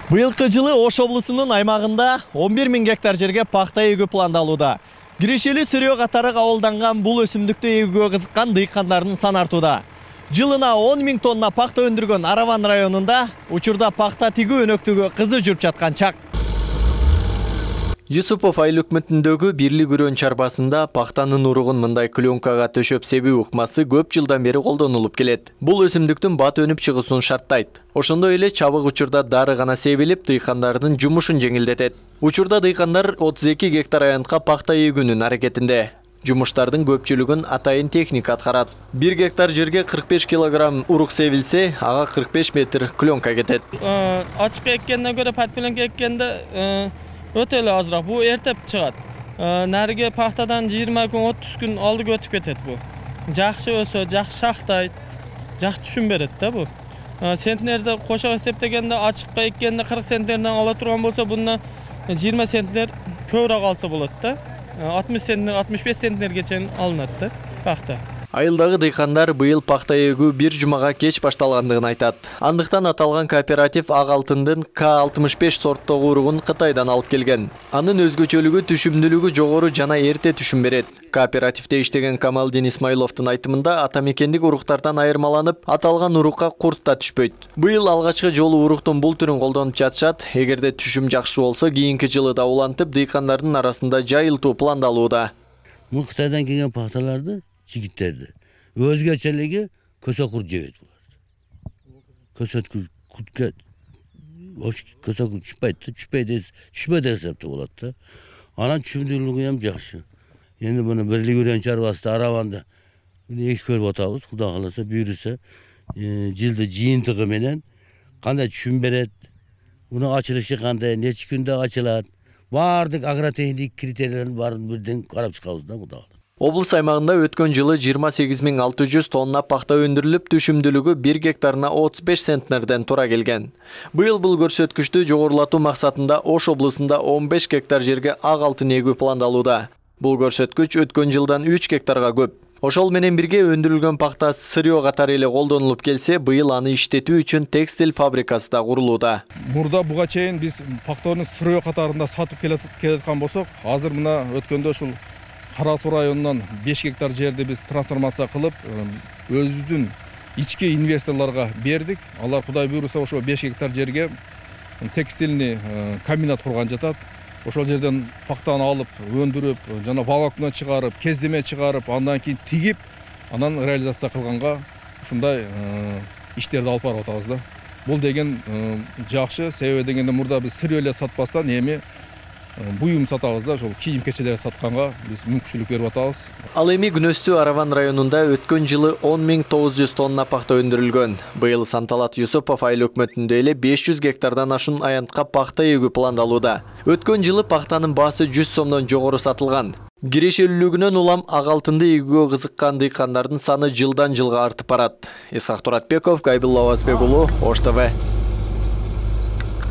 Быйылкы жылы Ош облусунун аймагында 11 000 гектар жерге пахта эгүү пландалууда. Кирешели Сүрөө катары кабылданган бул өсүмдүктү эгүүгө кызыккан дыйкандардын саны артууда. Жылына 10 000 тонна пахта өндүргөн Араван районунда учурда пахта тигүү өнөктүгү кызы жүрүп жаткан чак. Юсупов айыл өкмөтүндөгү бирлик үрөн чарбасында пахтанын уругун мындай клёнкага төшөп себүү ыкмасы көп жылдан бери колдонулуп келет. Бул өсүмдүктүн бат өнүп чыгуусун шарттайт. Ошондой эле чабык учурда дары гана себилип, дыйкандардын жумушун жеңилдетет. Учурда дыйкандар 32 гектар аянтка пахта эгүүнүн аракетинде. Жумуштардын көпчүлүгүн атайын техника аткарат. 1 гектар жерге 45 килограмм урук себилсе, ага 45 метр клёнка кетет. Ачык эккенден көрө подпиленка эккенде өтө эле азыраак. Бу эртеп чыгат. Нариге пахтадан 20 күн, 30 күн алдыга өтүп кетет бу. Жакшы өсөт, жакшы шактайт, жакшы түшүм берет да бу. Центнерде кошо эсептегенде ачыкка эккенде 40 центнерден ала турган болсо, буна 20 центнер көбүрөөк алса болот да. 60 центнер, 65 центнерге чейин алынат да пахта. Айылдагы дыйкандар быйыл пахта эгүү бир жумага кеч башталгандыгын айтат. Андыктан аталган кооператив ак алтындын К65 сорттогу уругун Кытайдан алып келген. Анын өзгөчөлүгү түшүмдүүлүгү жогору жана эрте түшүм берет. Кооперативде иштеген Камалдин Исмаиловдун айтымында атамекендик уруктардан айырмаланып, аталган урукка курт да түшпөйт. Быйыл алгачкы жолу уруктун бул түрүн колдонуп жатышат. Эгерде түшүм жакшы болсо, кийинки жылы да улантып, дыйкандардын арасында жайылтуу пландалууда. Бул Кытайдан келген пахталарды жигиттерди өзгөчөлүгү көсөкүр жебейт булар. Көсөкүр түшпөйт эсепте болот да. Анан түшүмдүүлүгү ham жакшы. Эми буну бирлик үрөн чарбасында Араванда эки көрүп атабыз. Кудай кааласа буйруса, жылды жыйынтыгы менен кандай түшүм берет, муну ачылышы кандай, нече күндө ачылат, баардык агротехник критерийлерин баарын бирден карап чыгабыз да, Кудай кааласа. Облус аймагында өткөн жылы 28 600 тонна пахта өндүрүлүп, түшүмдүүлүгү 1 гектарына 35 центнерден тура келген. Быйыл бул көрсөткүчтү жогорулатуу максатында Ош облусунда 15 гектар жерге ак алтын эгүү пландалууда. Бул көрсөткүч өткөн жылдан 3 гектарга көп. Ошол менен бирге өндүрүлгөн пахта Сүрөө катары эле колдонулуп келсе, быйыл аны иштетүү үчүн текстиль фабрикасы да курулууда. Мурда буга чейин биз пахтаны Сүрөө катарында сатып келаткан болсок, азыр мына өткөндө ушул Кара Суу районунан 5 гектар жерди биз трансформация кылып, өзүбүздүн ички инвесторлорго бердик. Алар Кудай буйруса ошо 5 гектар жерге текстильный комбинат курган жатат. Ошол жерден пахтаны алып, өндүрүп, жана волокно чыгарып, кездеме чыгарып, андан кийин тигип, анан реализация кылганга ушундай иштерди алып барып атабыз да. Бул деген жакшы, себеби дегенде мурда биз сыры эле сатпастан эми буюм сатабыз да, ошол кийим-кечелер сатканга биз мүмкүнчүлүк берип атабыз. Ал эми күнөстүү Араван районунда өткөн жылы 10 900 тонна пахта өндүрүлгөн. Быйыл Санталат Юсупов айыл өкмөтүндө эле 500 гектардан ашуун аянтка пахта эгүү пландалууда. Өткөн жылы пахтанын баасы 100 сомдон жогору сатылган. Кирешелүүлүгүнөн улам ак алтынды эгүүгө кызыккан дыйкандардын саны жылдан жылга артып барат. Исхак Туратбеков, Гайбул Лавазбек уулу, Ош ТВ.